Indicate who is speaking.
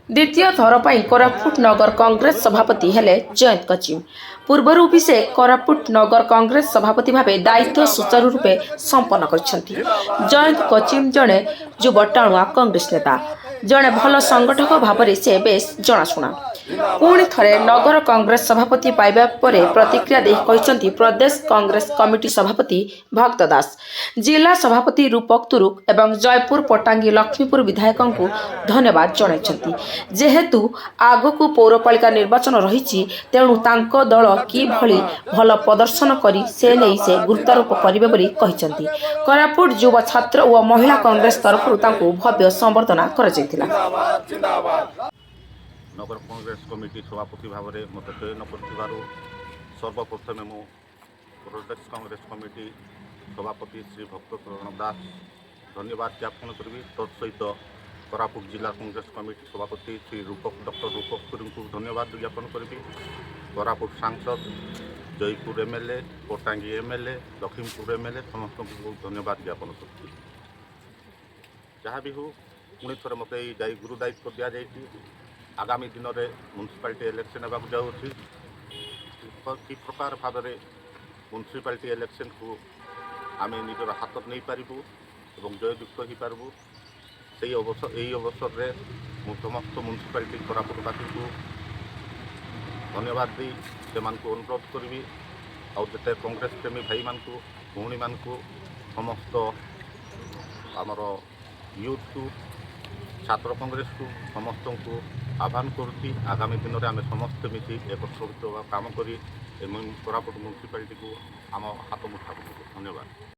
Speaker 1: द्वितीय थर पर कोरापुट नगर कांग्रेस सभापति हेले जयंत कचिम। पूर्वर भी से कोरापुट नगर कांग्रेस सभापति भावे दायित्व सुचारू रूपे संपन्न करछंती। जयंत कचिम जड़े युव टाणुआ कांग्रेस नेता, जड़े भल संगठक भाव में से बेस जनाशुना। पुणी थरे नगर कांग्रेस सभापति पाइबा परे प्रतिक्रिया दे कहते प्रदेश कांग्रेस कमिटी सभापति भक्त दास, जिला सभापति रूपक तुरुक एवं जयपुर पटांगी लक्ष्मीपुर विधायकों को धन्यवाद जणाइछंती। जेहेतु आगकू पौरपालिका निर्वाचन रही तेणु तांको दल किभली भल प्रदर्शन करी से नहीं से गुरुत्वारोप करिवे बोली कहिसंती। कोरापुट युवा छात्र और महिला कांग्रेस तरफ तांको भव्य संबर्धना करा जायतिला।
Speaker 2: नगर कांग्रेस कमिटी सभापति भाव में मत चयन कर सर्वप्रथमे मु प्रदेश कांग्रेस कमिटी सभापति श्री भक्त दास धन्यवाद ज्ञापन करी। तत्सहित कोरापुट जिला कांग्रेस कमिटी सभापति श्री डॉक्टर रूपक तुरी को धन्यवाद ज्ञापन करी। कोरापुट सांसद, Jeypore MLA, Pottangi MLA, Laxmipur MLA समस्त को धन्यवाद ज्ञापन कर जहाँ भी हो पुणी थर मत गुरु दायित्व दि जाए। आगामी दिन में म्युनिसिपालिटी इलेक्शन होगा जाऊँगी कि प्रकार भाव में म्युनिसिपालिटी इलेक्शन को आम निजर हाथ नहीं पारू और जययुक्त हो पारू। से अवसर में समस्त म्युनिसिपालिटी कोरापुटवासी को धन्यवाद दी से अनुरोध करी आते कांग्रेस प्रेमी भाई मान भौणी मान समस्त आमर यूथ को छात्र कांग्रेस को समस्त को आह्वान करुँची आगामी दिन में आम समस्ते मिसी एकत्रित काम कर कोरापुट म्युनिसिपालिटी को आम हाथ मुठा धन्यवाद।